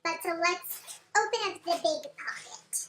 But so let's open up the big pocket.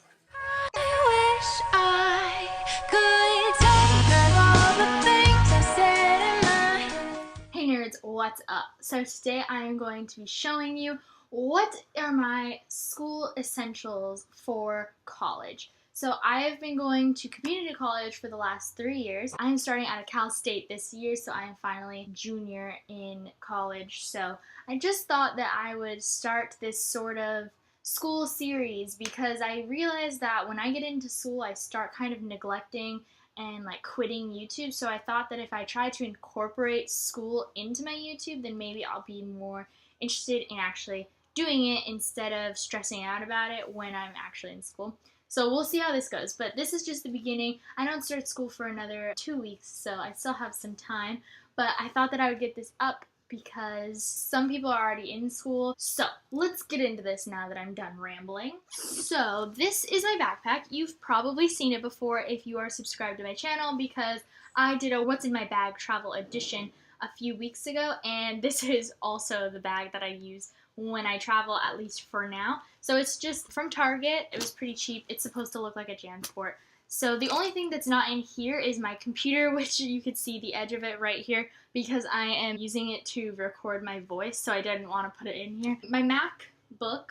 I wish I could tell her all the things I said in my... Hey nerds, what's up? So today I am going to be showing you what are my school essentials for college. So I have been going to community college for the last 3 years. I am starting out of Cal State this year, so I am finally junior in college. So I just thought that I would start this sort of school series because I realized that when I get into school I start kind of neglecting and like quitting YouTube. So I thought that if I try to incorporate school into my YouTube, then maybe I'll be more interested in actually doing it instead of stressing out about it when I'm actually in school. So we'll see how this goes, but this is just the beginning. I don't start school for another 2 weeks, so I still have some time, but I thought that I would get this up because some people are already in school. So let's get into this now that I'm done rambling. So this is my backpack. You've probably seen it before if you are subscribed to my channel because I did a What's in My Bag travel edition a few weeks ago, and this is also the bag that I use when I travel, at least for now. So it's just from Target. It was pretty cheap. It's supposed to look like a JanSport. So the only thing that's not in here is my computer, which you could see the edge of it right here because I am using it to record my voice, so I didn't want to put it in here. My MacBook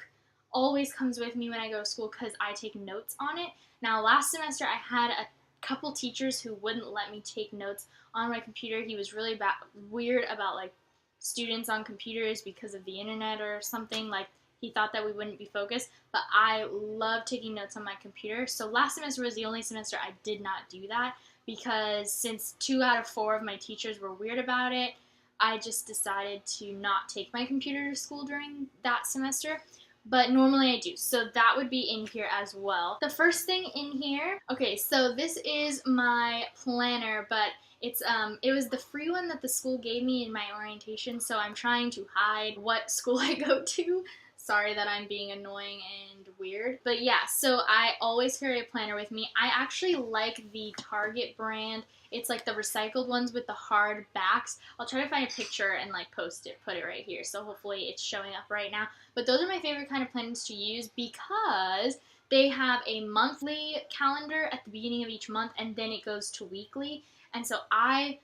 always comes with me when I go to school because I take notes on it. Now last semester I had a couple teachers who wouldn't let me take notes on my computer. He was really weird about like students on computers because of the internet or something. Like he thought that we wouldn't be focused, but I love taking notes on my computer. So last semester was the only semester I did not do that because since 2 out of 4 of my teachers were weird about it, I just decided to not take my computer to school during that semester. But normally I do, so that would be in here as well. The first thing in here, okay, so this is my planner, but it was the free one that the school gave me in my orientation, so I'm trying to hide what school I go to. Sorry that I'm being annoying and weird. But yeah, so I always carry a planner with me. I actually like the Target brand. It's like the recycled ones with the hard backs. I'll try to find a picture and like post it, put it right here. So hopefully it's showing up right now. But those are my favorite kind of planners to use because they have a monthly calendar at the beginning of each month and then it goes to weekly. And so I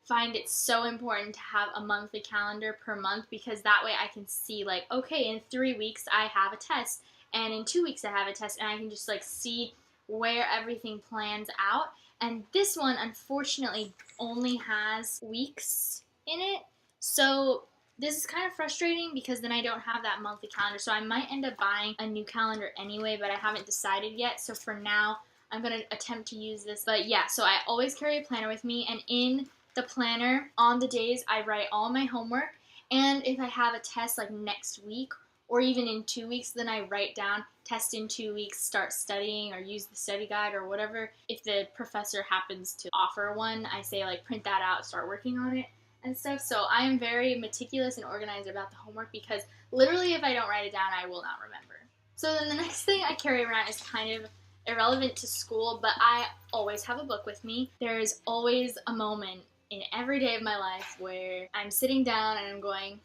find it so important to have a monthly calendar per month because that way I can see like, okay, in 3 weeks I have a test and in 2 weeks I have a test, and I can just like see where everything plans out. And this one unfortunately only has weeks in it, so this is kind of frustrating because then I don't have that monthly calendar. So I might end up buying a new calendar anyway, but I haven't decided yet. So for now I'm going to attempt to use this. But yeah, so I always carry a planner with me, and in the planner on the days I write all my homework, and if I have a test like next week or even in 2 weeks, then I write down test in 2 weeks, start studying, or use the study guide or whatever. If the professor happens to offer one, I say like print that out, start working on it and stuff. So I am very meticulous and organized about the homework because literally if I don't write it down, I will not remember. So then the next thing I carry around is kind of irrelevant to school, but I always have a book with me. There's always a moment in every day of my life where I'm sitting down and I'm going,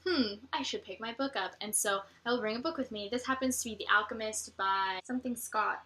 I should pick my book up. And so I will bring a book with me. This happens to be The Alchemist by something Scott,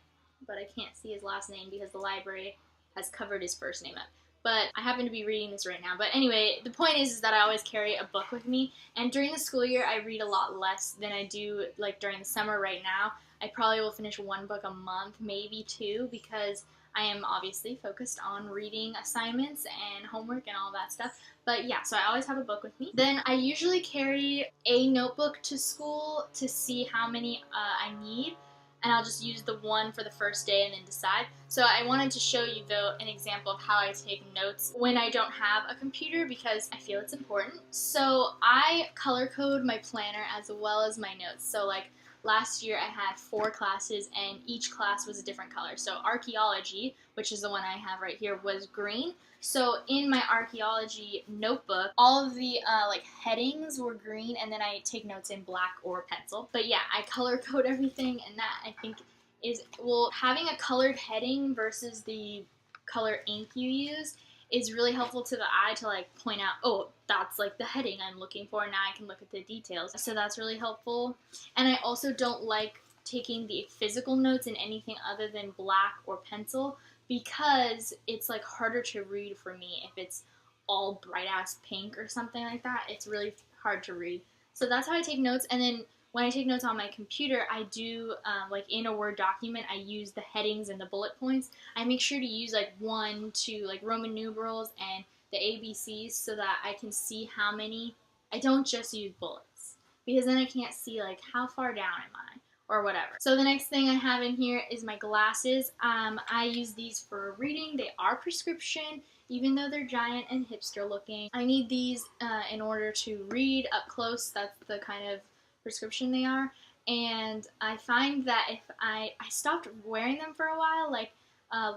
but I can't see his last name because the library has covered his first name up. But I happen to be reading this right now. But anyway, the point is that I always carry a book with me. And during the school year, I read a lot less than I do like during the summer right now. I probably will finish 1 book a month, maybe 2, because I am obviously focused on reading assignments and homework and all that stuff. But yeah, so I always have a book with me. Then I usually carry a notebook to school to see how many I need. And I'll just use the one for the first day and then decide. So I wanted to show you though an example of how I take notes when I don't have a computer because I feel it's important. So I color code my planner as well as my notes. So like last year I had 4 classes and each class was a different color. So archaeology, which is the one I have right here, was green. So in my archaeology notebook, all of the like headings were green, and then I take notes in black or pencil. But yeah, I color code everything, and that I think is, well, having a colored heading versus the color ink you use is really helpful to the eye to like point out, oh, that's like the heading I'm looking for. Now I can look at the details. So that's really helpful. And I also don't like taking the physical notes in anything other than black or pencil because it's like harder to read for me if it's all bright ass pink or something like that. It's really hard to read. So that's how I take notes. And then when I take notes on my computer, I do, like in a Word document, I use the headings and the bullet points. I make sure to use like 1 to like Roman numerals and the ABCs so that I can see how many. I don't just use bullets because then I can't see like how far down am I or whatever. So the next thing I have in here is my glasses. I use these for reading. They are prescription, even though they're giant and hipster looking. I need these in order to read up close. That's the kind of prescription they are. And I find that if I stopped wearing them for a while, like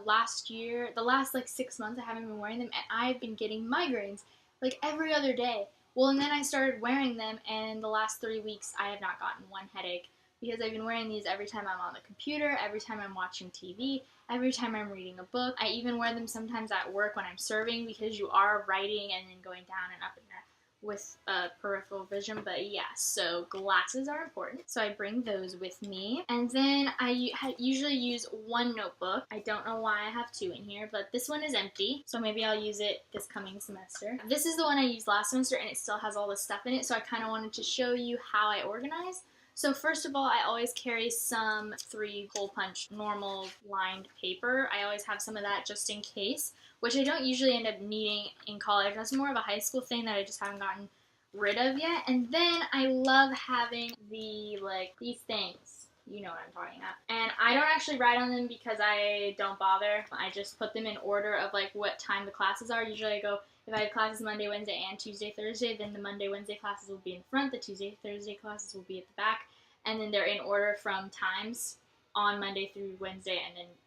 last year, the last like 6 months I haven't been wearing them, and I've been getting migraines like every other day. Well, and then I started wearing them, and the last 3 weeks I have not gotten one headache because I've been wearing these every time I'm on the computer, every time I'm watching TV, every time I'm reading a book. I even wear them sometimes at work when I'm serving because you are writing and then going down and up and down with peripheral vision. But yeah, so glasses are important. So I bring those with me. And then I usually use one notebook. I don't know why I have 2 in here, but this one is empty. So maybe I'll use it this coming semester. This is the one I used last semester and it still has all the stuff in it. So I kind of wanted to show you how I organize. So first of all, I always carry some 3-hole punch normal lined paper. I always have some of that just in case, which I don't usually end up needing in college. That's more of a high school thing that I just haven't gotten rid of yet. And then I love having these things. You know what I'm talking about. And I don't actually write on them because I don't bother. I just put them in order of like what time the classes are. Usually I go, if I have classes Monday, Wednesday, and Tuesday, Thursday, then the Monday, Wednesday classes will be in front, the Tuesday, Thursday classes will be at the back, and then they're in order from times on Monday through Wednesday,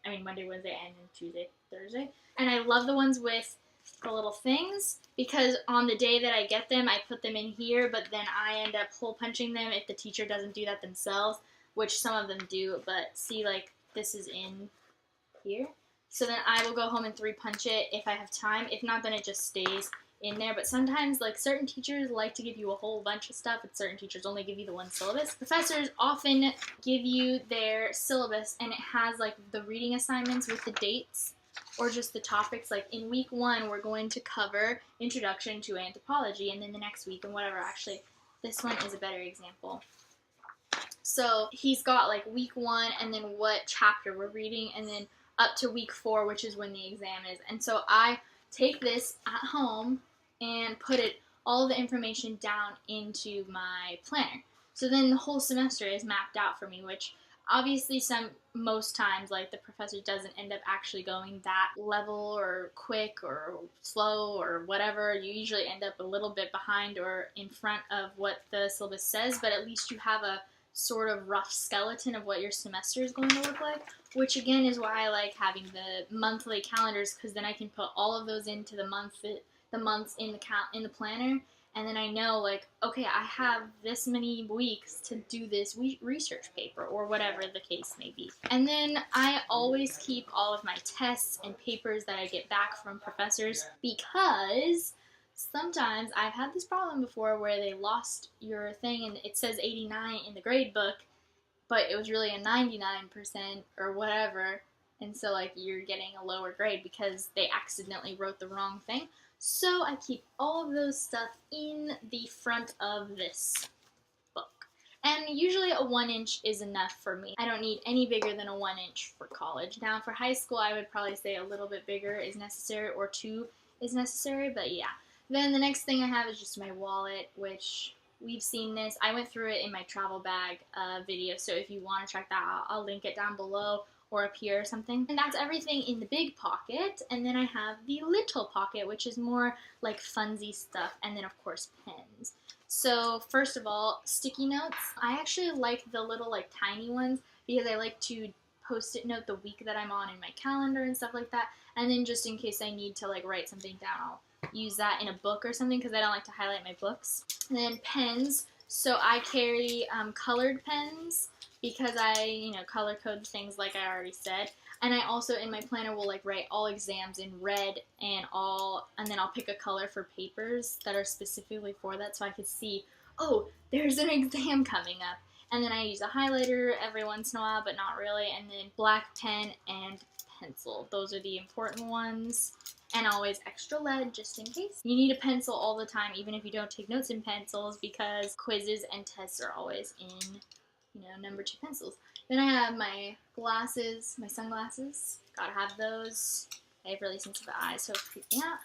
Monday, Wednesday, and then Tuesday, Thursday. And I love the ones with the little things because on the day that I get them, I put them in here, but then I end up hole punching them if the teacher doesn't do that themselves, which some of them do, but see, like, this is in here. So then I will go home and 3-punch it if I have time. If not, then it just stays in there. But sometimes, like, certain teachers like to give you a whole bunch of stuff, and certain teachers only give you the one syllabus. Professors often give you their syllabus, and it has, like, the reading assignments with the dates or just the topics. Like, in week 1, we're going to cover Introduction to Anthropology, and then the next week and whatever. Actually, this one is a better example. So he's got, like, week 1 and then what chapter we're reading, and then up to week 4, which is when the exam is. And so I take this at home and put all the information down into my planner. So then the whole semester is mapped out for me, which obviously most times, like, the professor doesn't end up actually going that level or quick or slow or whatever. You usually end up a little bit behind or in front of what the syllabus says, but at least you have a sort of rough skeleton of what your semester is going to look like, which again is why I like having the monthly calendars, because then I can put all of those into the months in the planner, and then I know, like, okay, I have this many weeks to do this research paper or whatever the case may be. And then I always keep all of my tests and papers that I get back from professors, because sometimes I've had this problem before where they lost your thing and it says 89 in the grade book, but it was really a 99% or whatever, and so, like, you're getting a lower grade because they accidentally wrote the wrong thing. So I keep all of those stuff in the front of this book. And usually a 1-inch is enough for me. I don't need any bigger than a 1-inch for college. Now for high school, I would probably say a little bit bigger is necessary, or 2 is necessary, but yeah. Then the next thing I have is just my wallet, which we've seen this. I went through it in my travel bag video, so if you want to check that out, I'll link it down below or up here or something. And that's everything in the big pocket. And then I have the little pocket, which is more like funsy stuff, and then of course pens. So first of all, sticky notes. I actually like the little, like, tiny ones because I like to post-it note the week that I'm on in my calendar and stuff like that. And then just in case I need to, like, write something down, I'll use that in a book or something because I don't like to highlight my books. And then pens. So I carry colored pens because I, color code things like I already said. And I also, in my planner, will like write all exams in red and then I'll pick a color for papers that are specifically for that so I could see, oh, there's an exam coming up. And then I use a highlighter every once in a while, but not really. And then black pen and pencil. Those are the important ones. And always extra lead, just in case. You need a pencil all the time, even if you don't take notes in pencils, because quizzes and tests are always in, number 2 pencils. Then I have my glasses, my sunglasses. Gotta have those. I have really sensitive eyes, so it's creeping out.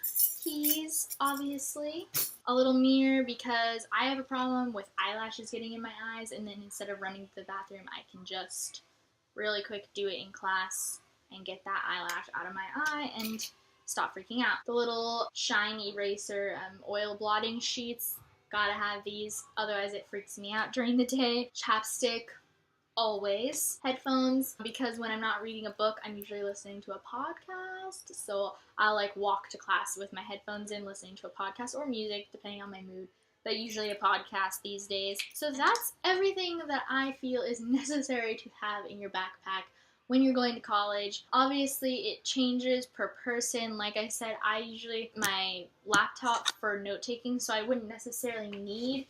Keys, obviously. A little mirror, because I have a problem with eyelashes getting in my eyes, and then instead of running to the bathroom, I can just really quick do it in class and get that eyelash out of my eye and stop freaking out. The little shine eraser oil blotting sheets. Gotta have these, otherwise it freaks me out during the day. Chapstick, always. Headphones, because when I'm not reading a book, I'm usually listening to a podcast. So I'll like walk to class with my headphones in, listening to a podcast or music, depending on my mood. But usually a podcast these days. So that's everything that I feel is necessary to have in your backpack when you're going to college. Obviously, it changes per person. Like I said, I usually my laptop for note-taking, so I wouldn't necessarily need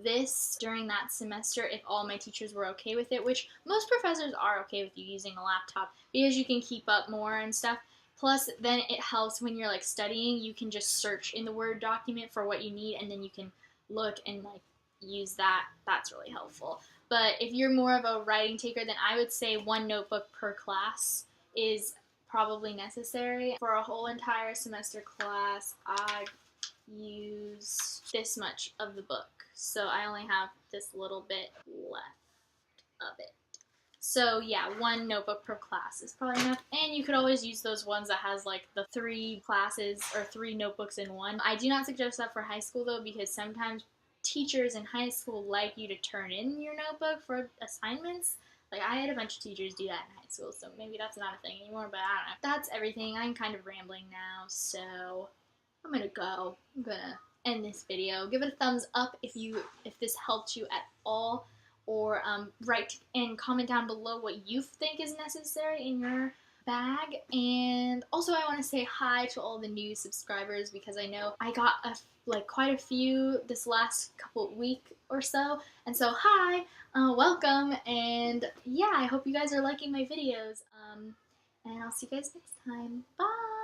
this during that semester if all my teachers were okay with it, which most professors are okay with you using a laptop because you can keep up more and stuff. Plus, then it helps when you're like studying. You can just search in the Word document for what you need, and then you can look and like use that. That's really helpful. But if you're more of a writing taker, then I would say 1 notebook per class is probably necessary. For a whole entire semester class, I use this much of the book. So I only have this little bit left of it. So yeah, 1 notebook per class is probably enough. And you could always use those ones that has like the 3 classes or 3 notebooks in one. I do not suggest that for high school though, because sometimes teachers in high school like you to turn in your notebook for assignments. Like I had a bunch of teachers do that in high school, so maybe that's not a thing anymore, but I don't know. That's everything. I'm kind of rambling now, so I'm gonna go. I'm gonna end this video. Give it a thumbs up if this helped you at all, or write and comment down below what you think is necessary in your bag. And also I want to say hi to all the new subscribers, because I know I got quite a few this last week or so, and so hi, welcome, and yeah, I hope you guys are liking my videos, and I'll see you guys next time. Bye.